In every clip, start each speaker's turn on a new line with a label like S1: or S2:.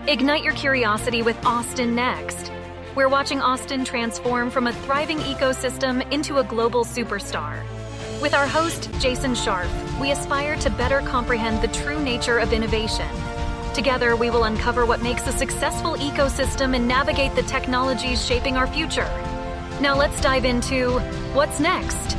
S1: Ignite your curiosity with Austin Next. We're watching Austin transform from a thriving ecosystem into a global superstar. With our host, Jason Scharf, we aspire to better comprehend the true nature of innovation. Together, we will uncover what makes a successful ecosystem and navigate the technologies shaping our future. Now let's dive into what's next.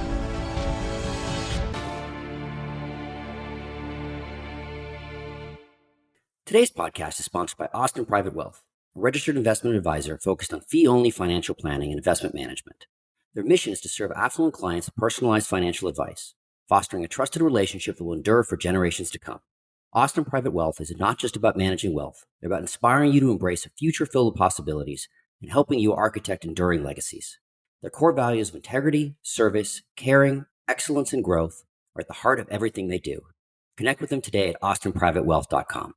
S2: Today's podcast is sponsored by Austin Private Wealth, a registered investment advisor focused on fee-only financial planning and investment management. Their mission is to serve affluent clients with personalized financial advice, fostering a trusted relationship that will endure for generations to come. Austin Private Wealth is not just about managing wealth. They're about inspiring you to embrace a future filled with possibilities and helping you architect enduring legacies. Their core values of integrity, service, caring, excellence, and growth are at the heart of everything they do. Connect with them today at austinprivatewealth.com.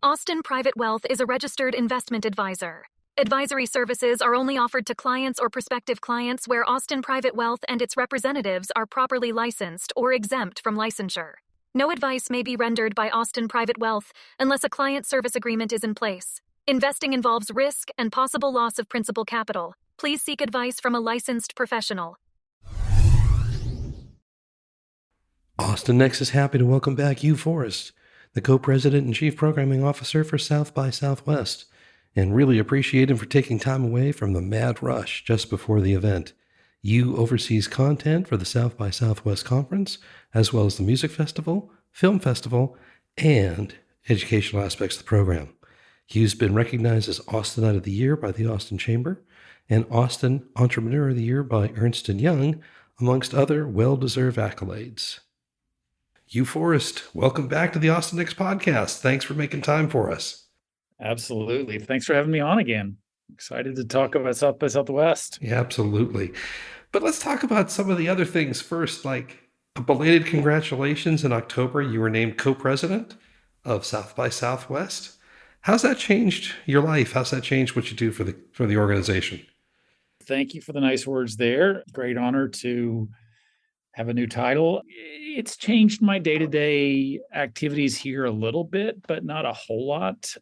S1: Austin Private Wealth is a registered investment advisor. Advisory services are only offered to clients or prospective clients where Austin Private Wealth and its representatives are properly licensed or exempt from licensure. No advice may be rendered by Austin Private Wealth unless a client service agreement is in place. Investing involves risk and possible loss of principal capital. Please seek advice from a licensed professional.
S3: Austin Next is happy to welcome back Hugh Forrest, the Co-President and Chief Programming Officer for South by Southwest, and really appreciate him for taking time away from the mad rush just before the event. Hugh oversees content for the South by Southwest Conference, as well as the music festival, film festival, and educational aspects of the program. Hugh's been recognized as Austinite of the Year by the Austin Chamber and Austin Entrepreneur of the Year by Ernst & Young, amongst other well-deserved accolades. Hugh Forrest, welcome back to the Austin Next podcast. Thanks for making time for us.
S4: Absolutely. Thanks for having me on again. Excited to talk about South by Southwest.
S3: Yeah, absolutely. But let's talk about some of the other things first, like a belated congratulations. In October, you were named co-president of South by Southwest. How's that changed your life? How's that changed what you do for the organization?
S4: Thank you for the nice words there. Great honor to have a new title. It's changed my day-to-day activities here a little bit, but not a whole lot.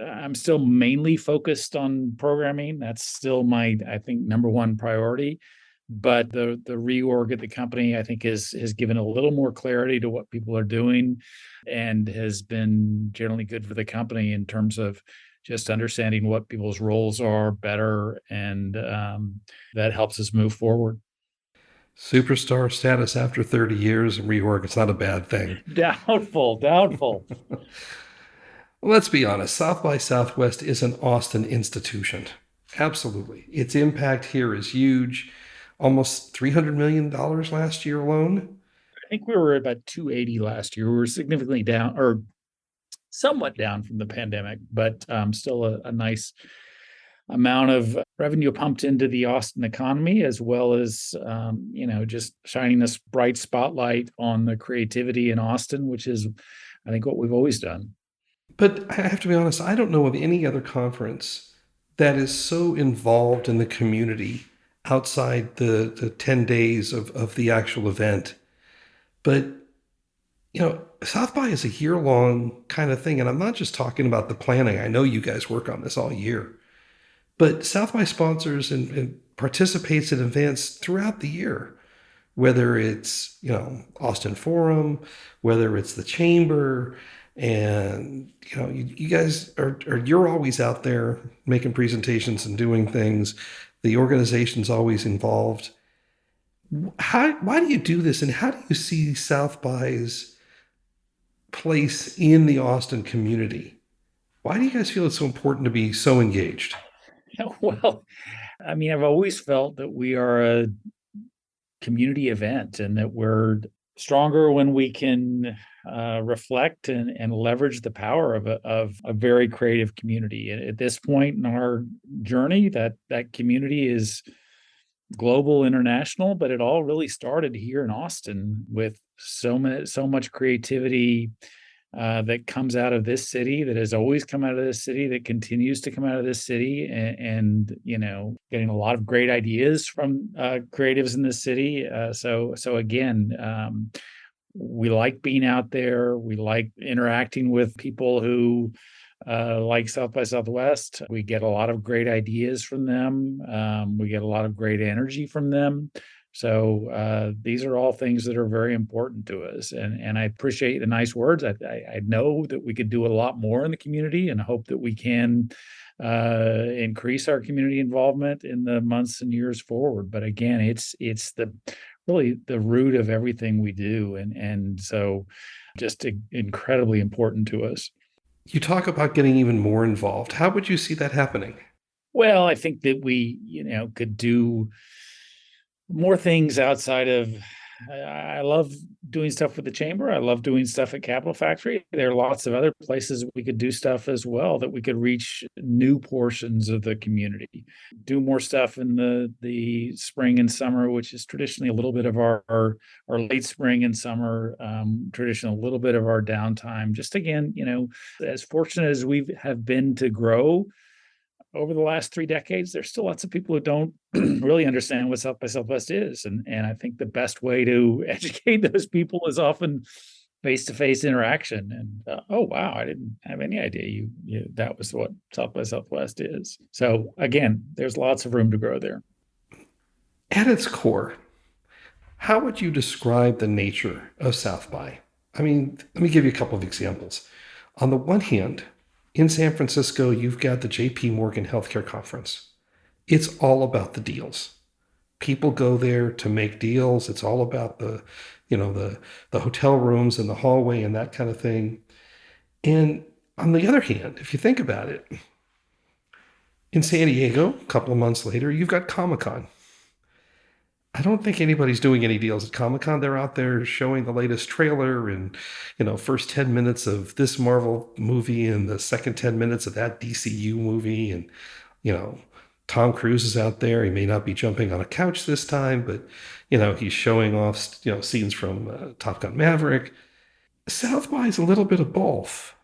S4: I'm still mainly focused on programming. That's still my, I think, number one priority. But the reorg at the company, I think, has given a little more clarity to what people are doing and has been generally good for the company in terms of just understanding what people's roles are better, and that helps us move forward.
S3: Superstar status after 30 years and reorg, it's not a bad thing.
S4: Doubtful.
S3: Let's be honest, South by Southwest is an Austin institution. Absolutely. Its impact here is huge. Almost $300 million last year alone.
S4: I think we were at about 280 last year. We were significantly down, or somewhat down from the pandemic, but still a nice amount of revenue pumped into the Austin economy, as well as, just shining this bright spotlight on the creativity in Austin, which is, I think, what we've always done.
S3: But I have to be honest, I don't know of any other conference that is so involved in the community outside the 10 days of the actual event. But, South by is a year-long kind of thing, and I'm not just talking about the planning. I know you guys work on this all year. But South by sponsors and participates in events throughout the year, whether it's, Austin Forum, whether it's the Chamber, and, you guys you're always out there making presentations and doing things. The organization's always involved. Why do you do this, and how do you see South by's place in the Austin community? Why do you guys feel it's so important to be so engaged?
S4: Well, I've always felt that we are a community event and that we're stronger when we can reflect and leverage the power of a very creative community. At this point in our journey, that community is global, international, but it all really started here in Austin with so much creativity that comes out of this city, that has always come out of this city, that continues to come out of this city, and getting a lot of great ideas from creatives in this city. So again, we like being out there. We like interacting with people who like South by Southwest. We get a lot of great ideas from them. We get a lot of great energy from them. So these are all things that are very important to us. And I appreciate the nice words. I know that we could do a lot more in the community, and hope that we can increase our community involvement in the months and years forward. But again, it's the really the root of everything we do. And so just incredibly important to us.
S3: You talk about getting even more involved. How would you see that happening?
S4: Well, I think that we, could do more things outside of. I love doing stuff with the chamber. I love doing stuff at Capital Factory. There are lots of other places we could do stuff as well, that we could reach new portions of the community. Do more stuff in the spring and summer, which is traditionally a little bit of our late spring and summer, traditionally a little bit of our downtime. Just again, as fortunate as we have been to grow over the last 3 decades, there's still lots of people who don't really understand what South by Southwest is. And I think the best way to educate those people is often face-to-face interaction. And oh, wow, I didn't have any idea that was what South by Southwest is. So again, there's lots of room to grow there.
S3: At its core, how would you describe the nature of South by? I mean, let me give you a couple of examples. On the one hand, in San Francisco, you've got the JP Morgan Healthcare Conference. It's all about the deals. People go there to make deals. It's all about the hotel rooms and the hallway and that kind of thing. And on the other hand, if you think about it, in San Diego, a couple of months later, you've got Comic-Con. I don't think anybody's doing any deals at Comic-Con. They're out there showing the latest trailer and, first 10 minutes of this Marvel movie and the second 10 minutes of that DCU movie. And, Tom Cruise is out there. He may not be jumping on a couch this time, but, he's showing off, scenes from Top Gun Maverick. South by is a little bit of both.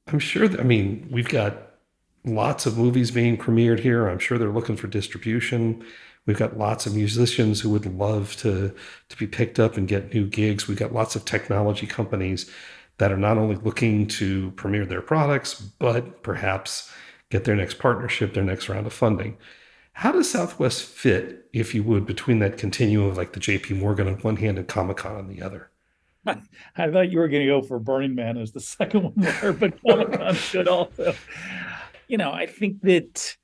S3: I'm sure we've got lots of movies being premiered here. I'm sure they're looking for distribution. We've got lots of musicians who would love to be picked up and get new gigs. We've got lots of technology companies that are not only looking to premiere their products, but perhaps get their next partnership, their next round of funding. How does Southwest fit, if you would, between that continuum of like the JP Morgan on one hand and Comic-Con on the other?
S4: I thought you were going to go for Burning Man as the second one there, but Comic-Con should also. I think that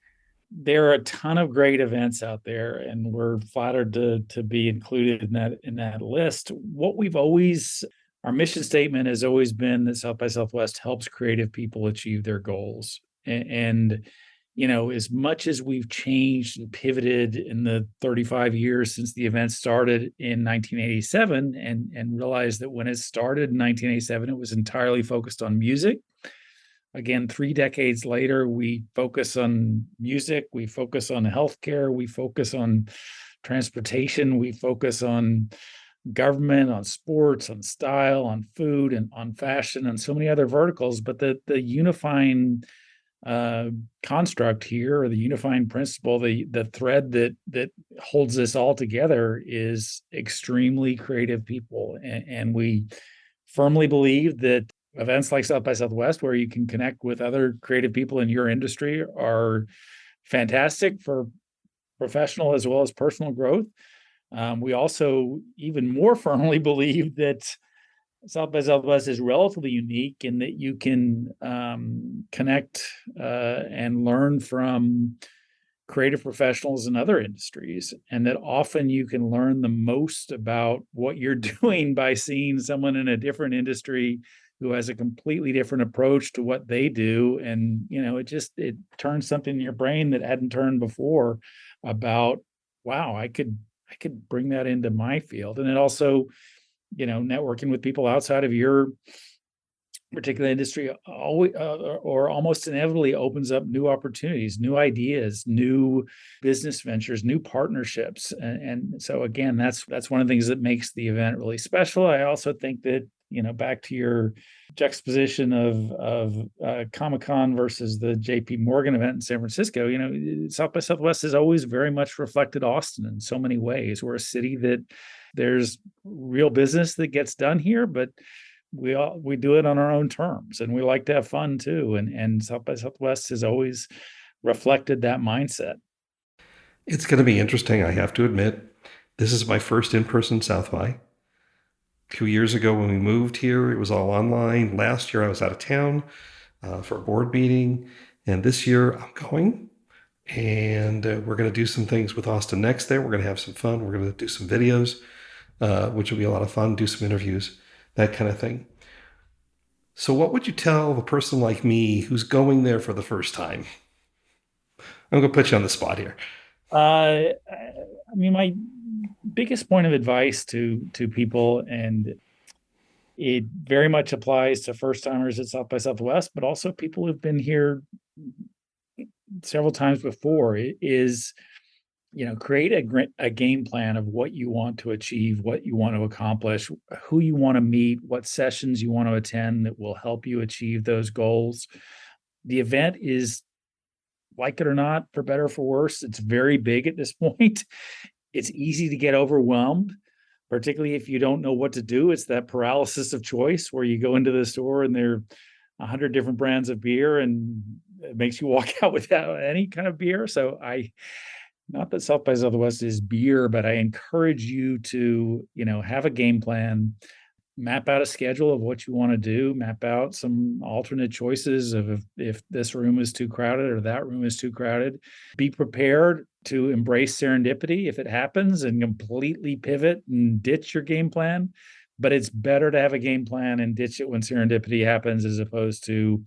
S4: there are a ton of great events out there, and we're flattered to be included in that list. Our mission statement has always been that South by Southwest helps creative people achieve their goals. And as much as we've changed and pivoted in the 35 years since the event started in 1987, and realized that when it started in 1987, it was entirely focused on music. Again, 3 decades later, we focus on music, we focus on healthcare, we focus on transportation, we focus on government, on sports, on style, on food, and on fashion, and so many other verticals. But the unifying construct here, or the unifying principle, the thread that holds this all together, is extremely creative people. And we firmly believe that events like South by Southwest, where you can connect with other creative people in your industry, are fantastic for professional as well as personal growth. We also even more firmly believe that South by Southwest is relatively unique in that you can connect and learn from creative professionals in other industries, and that often you can learn the most about what you're doing by seeing someone in a different industry who has a completely different approach to what they do. And, it turns something in your brain that hadn't turned before about, wow, I could bring that into my field. And it also, networking with people outside of your particular industry always, or almost inevitably, opens up new opportunities, new ideas, new business ventures, new partnerships. And so again, that's one of the things that makes the event really special. I also think that, back to your juxtaposition of Comic-Con versus the JP Morgan event in San Francisco, South by Southwest has always very much reflected Austin in so many ways. We're a city that There's real business that gets done here, but we do it on our own terms, and we like to have fun too. And South by Southwest has always reflected that mindset.
S3: It's going to be interesting, I have to admit. This is my first in-person South by. 2 years ago when we moved here, it was all online. Last year I was out of town for a board meeting, and this year I'm going. And we're going to do some things with Austin Next there. We're going to have some fun. We're going to do some videos, which will be a lot of fun, do some interviews, that kind of thing. So what would you tell a person like me who's going there for the first time? I'm going to put you on the spot here.
S4: I mean, my biggest point of advice to people, and it very much applies to first timers at South by Southwest, but also people who've been here several times before, is, create a game plan of what you want to achieve, what you want to accomplish, who you want to meet, what sessions you want to attend that will help you achieve those goals. The event is, like it or not, for better or for worse, it's very big at this point. It's easy to get overwhelmed, particularly if you don't know what to do. It's that paralysis of choice where you go into the store and there are 100 different brands of beer and it makes you walk out without any kind of beer. So not that South by Southwest is beer, but I encourage you to, have a game plan, map out a schedule of what you want to do, map out some alternate choices of if this room is too crowded or that room is too crowded. Be prepared to embrace serendipity if it happens and completely pivot and ditch your game plan. But it's better to have a game plan and ditch it when serendipity happens, as opposed to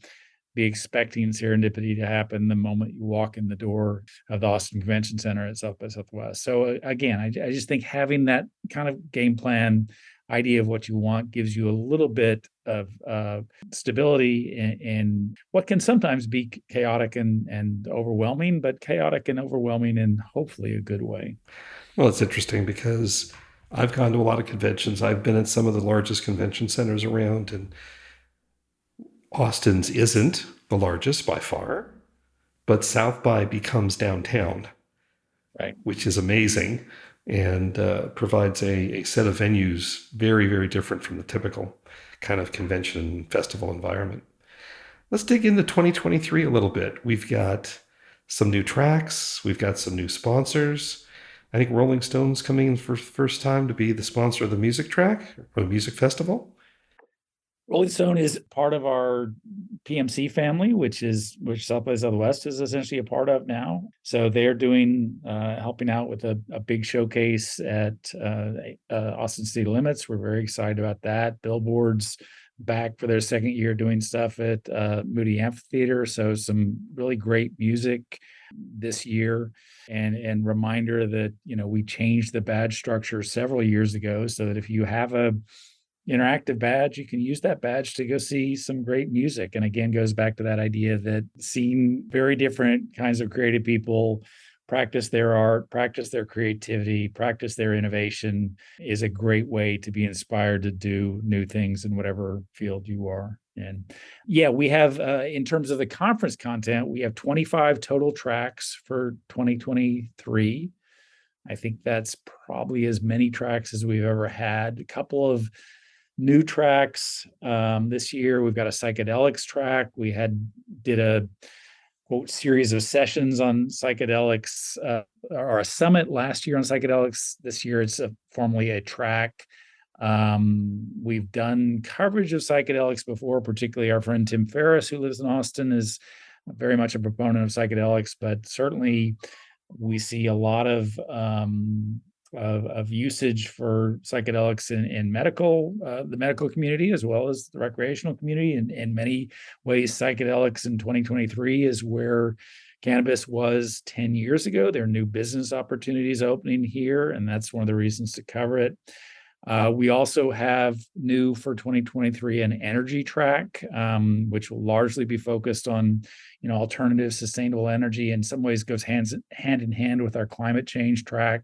S4: be expecting serendipity to happen the moment you walk in the door of the Austin Convention Center at South by Southwest. So again, I just think having that kind of game plan idea of what you want gives you a little bit of stability in what can sometimes be chaotic and overwhelming, but chaotic and overwhelming in hopefully a good way.
S3: Well, it's interesting because I've gone to a lot of conventions. I've been at some of the largest convention centers around, and Austin's isn't the largest by far, but South by becomes downtown,
S4: right?
S3: Which is amazing, and provides a set of venues very, very different from the typical kind of convention and festival environment. Let's dig into 2023 a little bit. We've got some new tracks. We've got some new sponsors. I think Rolling Stone's coming in for the first time to be the sponsor of the music track or the music festival.
S4: Rolling Stone is part of our PMC family, which South by Southwest is essentially a part of now. So they're doing helping out with a big showcase at Austin City Limits. We're very excited about that. Billboard's back for their second year doing stuff at Moody Amphitheater. So some really great music this year. And reminder that, we changed the badge structure several years ago so that if you have a interactive badge, you can use that badge to go see some great music. And again, goes back to that idea that seeing very different kinds of creative people practice their art, practice their creativity, practice their innovation is a great way to be inspired to do new things in whatever field you are. And yeah, we have, in terms of the conference content, we have 25 total tracks for 2023. I think that's probably as many tracks as we've ever had. A couple of new tracks this year. We've got a psychedelics track. We did a quote series of sessions on psychedelics, or a summit last year on psychedelics. This year it's formally a track. We've done coverage of psychedelics before, particularly our friend Tim Ferriss, who lives in Austin, is very much a proponent of psychedelics, but certainly we see a lot of usage for psychedelics in the medical community, as well as the recreational community. In many ways, psychedelics in 2023 is where cannabis was 10 years ago. There are new business opportunities opening here, and that's one of the reasons to cover it. We also have new for 2023 an energy track, which will largely be focused on, alternative sustainable energy. In some ways goes hand in hand with our climate change track.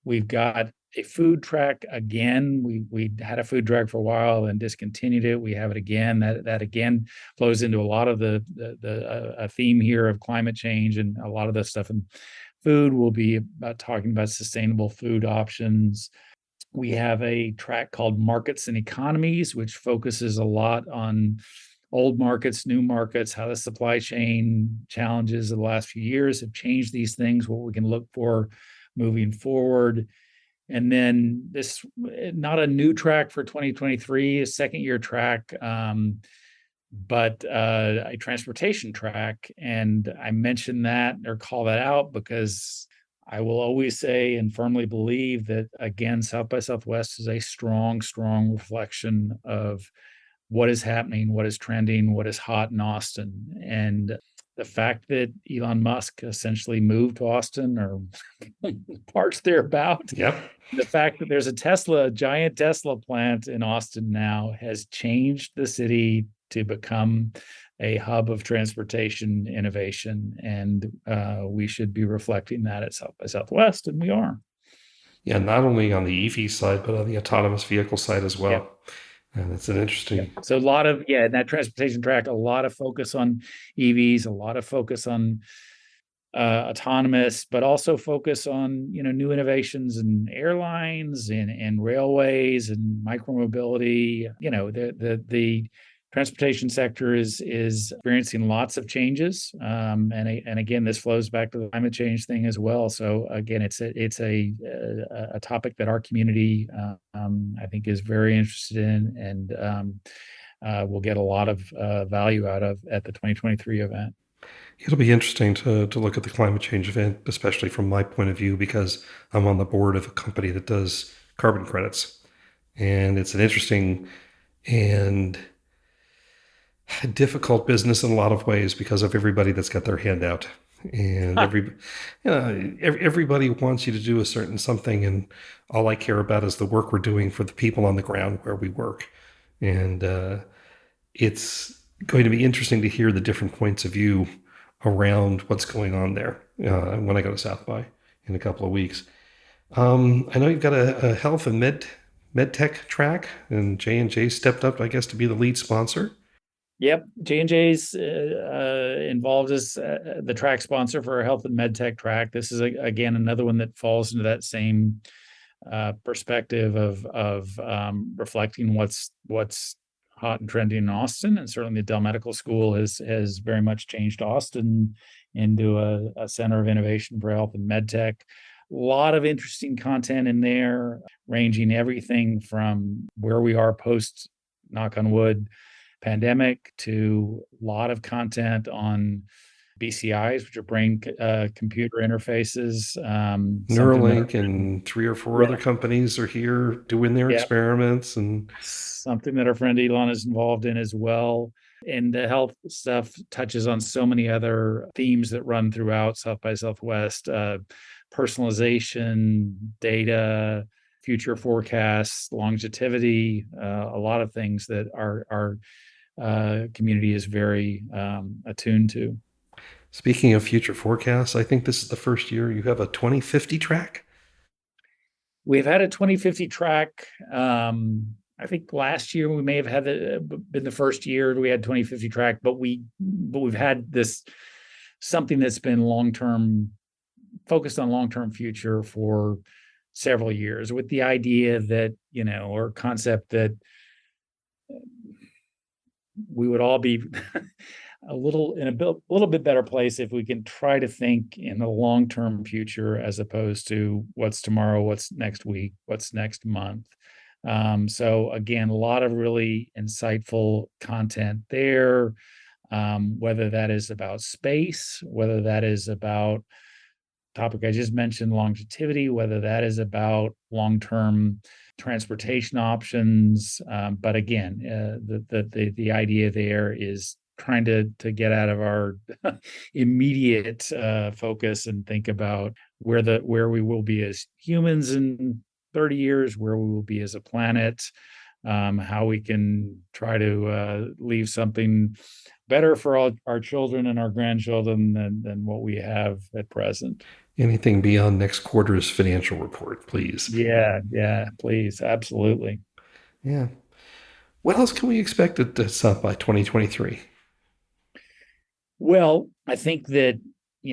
S4: We've got a food track again. We had a food track for a while and discontinued it. We have it again. That again flows into a lot of the theme here of climate change, and a lot of the stuff in food will be about talking about sustainable food options. We have a track called Markets and Economies, which focuses a lot on old markets, new markets, how the supply chain challenges of the last few years have changed these things, what we can look for moving forward. And then this, not a new track for 2023, a second year track, but a transportation track. And I mention that or call that out because I will always say and firmly believe that, again, South by Southwest is a strong, strong reflection of what is happening, what is trending, what is hot in Austin. And the fact that Elon Musk essentially moved to Austin or parts thereabout,
S3: Yep.
S4: the fact that there's a giant Tesla plant in Austin now has changed the city to become a hub of transportation innovation. And we should be reflecting that at South by Southwest, and we are.
S3: Yeah, not only on the EV side, but on the autonomous vehicle side as well.
S4: Yep.
S3: And it's an interesting.
S4: So a lot of, in that transportation track, a lot of focus on EVs, a lot of focus on autonomous, but also focus on, new innovations in airlines and railways and micromobility. The transportation sector is experiencing lots of changes, and again, this flows back to the climate change thing as well. So again, it's a topic that our community, I think, is very interested in, and we'll get a lot of value out of at the 2023 event.
S3: It'll be interesting to look at the climate change event, especially from my point of view, because I'm on the board of a company that does carbon credits, and it's an interesting and difficult business in a lot of ways because of everybody that's got their hand out, and everybody wants you to do a certain something, and all I care about is the work we're doing for the people on the ground where we work. And it's going to be interesting to hear the different points of view around what's going on there when I go to South by in a couple of weeks. I know you've got a health and MedTech track, and J&J stepped up, I guess, to be the lead sponsor.
S4: Yep, J&J's involved as the track sponsor for our Health and MedTech track. This is again another one that falls into that same perspective of reflecting what's hot and trendy in Austin, and certainly the Dell Medical School has very much changed Austin into a center of innovation for health and MedTech. A lot of interesting content in there, ranging everything from where we are post, knock on wood, pandemic, to a lot of content on BCIs, which are brain computer interfaces.
S3: Neuralink and 3 or 4 other companies are here doing their experiments, and
S4: something that our friend Elon is involved in as well. And the health stuff touches on so many other themes that run throughout South by Southwest: personalization, data, future forecasts, longevity, a lot of things that our community is very attuned to.
S3: Speaking of future forecasts, I think this is the first year you have a 2050 track.
S4: We've had a 2050 track. I think last year we may have had been the first year we had 2050 track, but we've had this something that's been long-term, focused on long-term future for several years, with the idea that, or concept that we would all be a little bit better place if we can try to think in the long-term future as opposed to what's tomorrow, what's next week, what's next month. So again, a lot of really insightful content there, whether that is about space, whether that is about topic I just mentioned, longevity, whether that is about long-term transportation options. But again, the idea there is trying to get out of our immediate focus and think about where we will be as humans in 30 years, where we will be as a planet, how we can try to leave something better for all our children and our grandchildren than what we have at present.
S3: Anything beyond next quarter's financial report, please.
S4: Yeah, please. Absolutely.
S3: Yeah. What else can we expect at South by 2023?
S4: Well, I think that,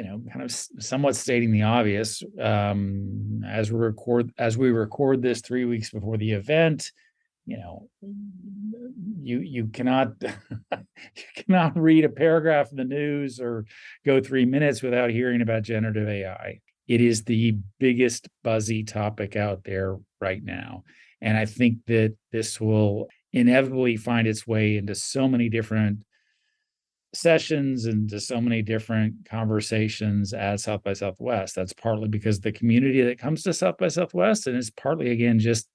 S4: kind of somewhat stating the obvious, as we record this 3 weeks before the event, you cannot you cannot read a paragraph in the news or go 3 minutes without hearing about generative AI. It is the biggest buzzy topic out there right now. And I think that this will inevitably find its way into so many different sessions and to so many different conversations at South by Southwest. That's partly because the community that comes to South by Southwest, and it's partly, again, just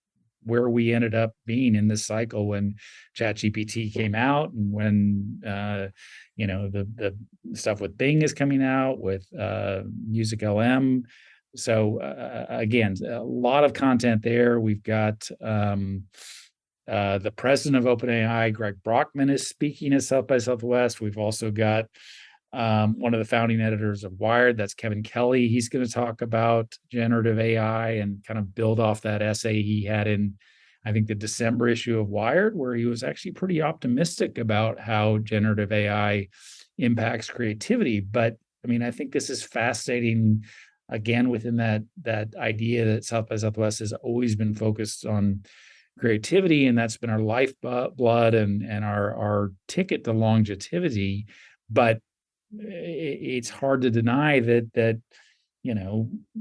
S4: where we ended up being in this cycle when ChatGPT came out, and when the stuff with Bing is coming out with Music LM. So again, a lot of content there. We've got the president of OpenAI, Greg Brockman, is speaking at South by Southwest. We've also got one of the founding editors of Wired, that's Kevin Kelly. He's going to talk about generative AI and kind of build off that essay he had in, I think, the December issue of Wired, where he was actually pretty optimistic about how generative AI impacts creativity. But I mean, I think this is fascinating, again, within that idea that South by Southwest has always been focused on creativity, and that's been our lifeblood and our ticket to longevity. But it's hard to deny that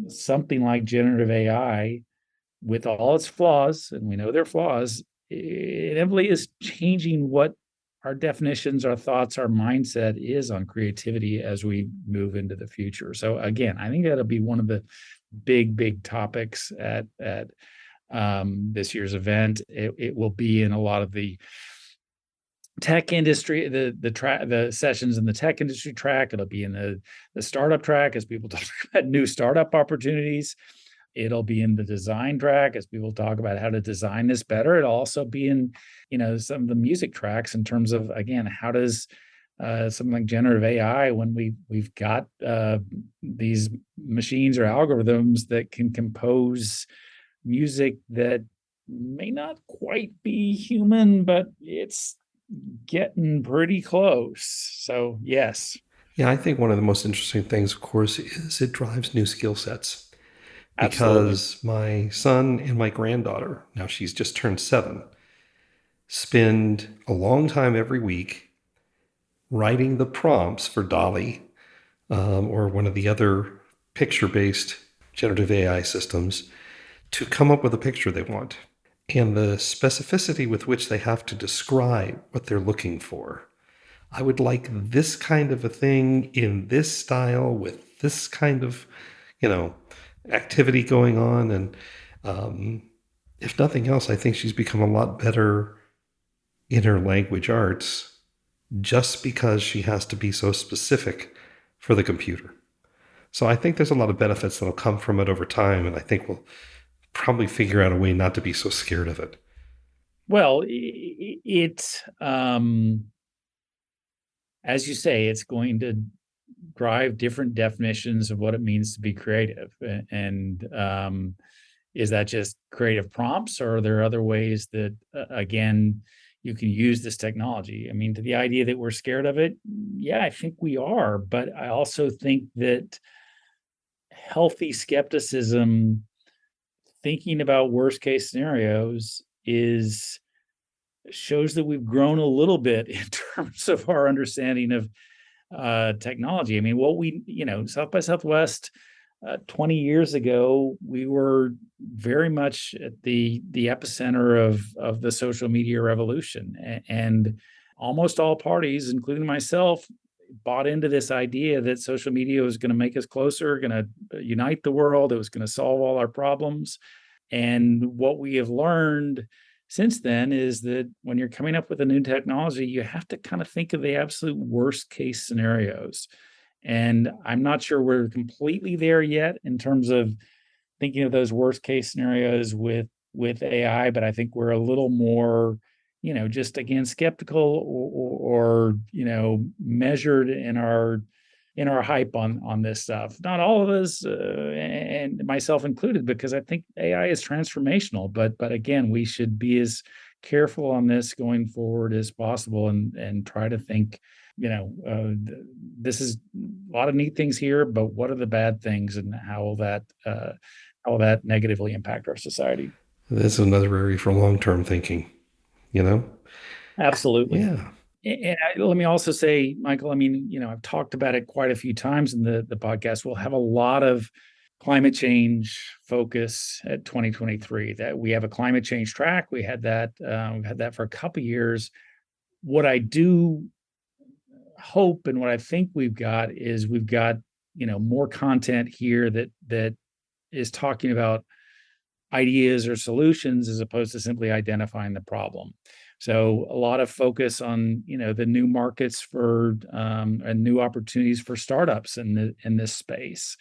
S4: something like generative AI, with all its flaws, and we know they're flaws, inevitably is changing what our definitions, our thoughts, our mindset is on creativity as we move into the future. So again, I think that'll be one of the big topics at this year's event. It will be in a lot of the tech industry, the sessions in the tech industry track. It'll be in the startup track as people talk about new startup opportunities. It'll be in the design track as people talk about how to design this better. It'll also be in some of the music tracks in terms of, again, how does something like generative AI, when we've got these machines or algorithms that can compose music that may not quite be human, but it's getting pretty close. So yes.
S3: Yeah, I think one of the most interesting things, of course, is it drives new skill sets. Because
S4: Absolutely.
S3: my son and my granddaughter, now she's just turned 7, spend a long time every week writing the prompts for Dolly or one of the other picture-based generative AI systems to come up with a picture they want. And the specificity with which they have to describe what they're looking for. I would like this kind of a thing in this style with this kind of, activity going on. And if nothing else, I think she's become a lot better in her language arts just because she has to be so specific for the computer. So I think there's a lot of benefits that'll come from it over time, and I think we'll probably figure out a way not to be so scared of it.
S4: Well, as you say, it's going to drive different definitions of what it means to be creative. And is that just creative prompts, or are there other ways that, again, you can use this technology? I mean, to the idea that we're scared of it, yeah, I think we are. But I also think that healthy skepticism, thinking about worst case scenarios, shows that we've grown a little bit in terms of our understanding of technology. I mean, South by Southwest 20 years ago, we were very much at the epicenter of the social media revolution, and almost all parties, including myself, bought into this idea that social media was going to make us closer, going to unite the world, it was going to solve all our problems. And what we have learned since then is that when you're coming up with a new technology, you have to kind of think of the absolute worst case scenarios. And I'm not sure we're completely there yet in terms of thinking of those worst case scenarios with AI, but I think we're a little more, just again, skeptical or measured in our hype on this stuff. Not all of us, and myself included, because I think AI is transformational. But again, we should be as careful on this going forward as possible, and try to think this is a lot of neat things here, but what are the bad things, and how will that negatively impact our society?
S3: That's another area for long-term thinking, you know?
S4: Absolutely.
S3: Yeah.
S4: And let me also say, Michael, I've talked about it quite a few times in the podcast. We'll have a lot of climate change focus at 2023. That we have a climate change track. We've had that for a couple of years. What I do hope and what I think we've got more content here that is talking about ideas or solutions as opposed to simply identifying the problem. So a lot of focus on the new markets for and new opportunities for startups in this space.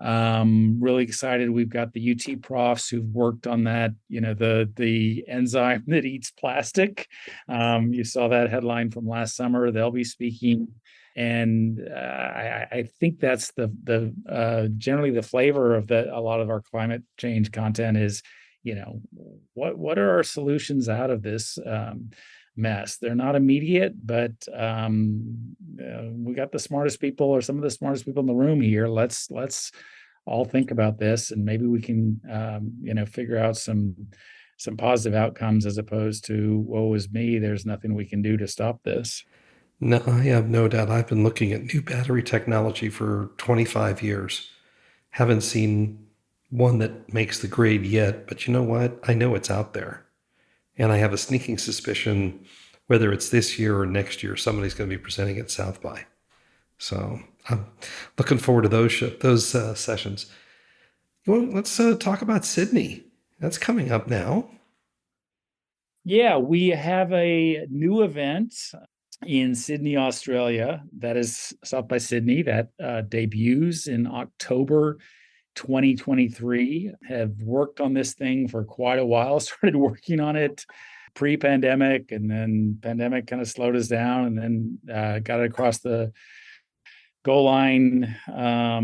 S4: Really excited. We've got the UT profs who've worked on that. The enzyme that eats plastic. You saw that headline from last summer. They'll be speaking. And I think that's the generally the flavor of a lot of our climate change content is, what are our solutions out of this mess? They're not immediate, but we got the smartest people, or some of the smartest people in the room here. Let's all think about this, and maybe we can figure out some positive outcomes as opposed to woe is me. There's nothing we can do to stop this.
S3: No, I have no doubt. I've been looking at new battery technology for 25 years. Haven't seen one that makes the grade yet, but you know what? I know it's out there. And I have a sneaking suspicion, whether it's this year or next year, somebody's going to be presenting at South by. So I'm looking forward to those sessions. Well, let's talk about Sydney. That's coming up now.
S4: Yeah, we have a new event in Sydney, Australia. That is South by Sydney. That debuts in October 2023. Have worked on this thing for quite a while. Started working on it pre-pandemic, and then pandemic kind of slowed us down, and then got it across the goal line. I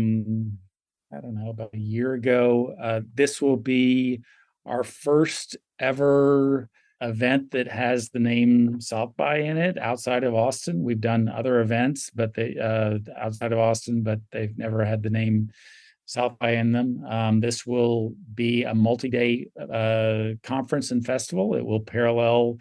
S4: don't know, about a year ago. This will be our first ever event that has the name South by in it outside of Austin. We've done other events, but they outside of Austin, but they've never had the name South by in them. This will be a multi-day conference and festival. It will parallel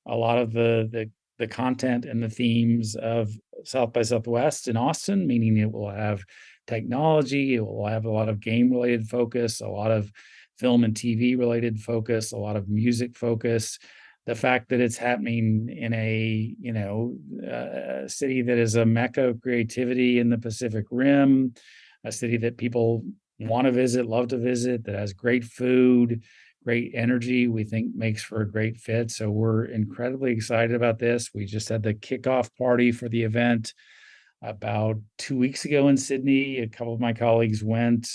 S4: a lot of the content and the themes of South by Southwest in Austin, meaning it will have technology, it will have a lot of game-related focus, a lot of film and TV related focus, a lot of music focus. The fact that it's happening in a city that is a mecca of creativity in the Pacific Rim, a city that people want to visit, love to visit, that has great food, great energy, we think makes for a great fit. So we're incredibly excited about this. We just had the kickoff party for the event about 2 weeks ago in Sydney. A couple of my colleagues went.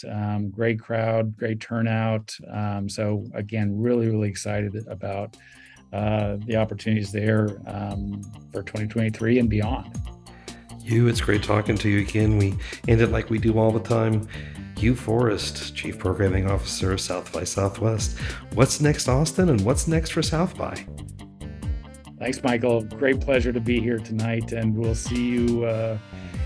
S4: Great crowd, great turnout. So again, really, really excited about the opportunities there for 2023 and beyond.
S3: Hugh, it's great talking to you again. We end it like we do all the time. Hugh Forrest, Chief Programming Officer of South by Southwest. What's next, Austin, and what's next for South by?
S4: Thanks, Michael. Great pleasure to be here tonight, and we'll see you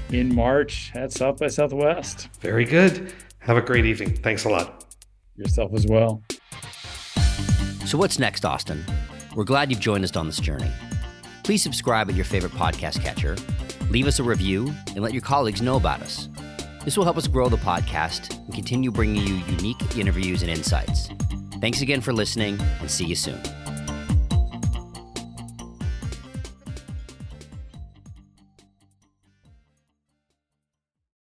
S4: in March at South by Southwest.
S3: Very good. Have a great evening. Thanks a lot.
S4: Yourself as well.
S2: So what's next, Austin? We're glad you've joined us on this journey. Please subscribe at your favorite podcast catcher, leave us a review, and let your colleagues know about us. This will help us grow the podcast and continue bringing you unique interviews and insights. Thanks again for listening, and see you soon.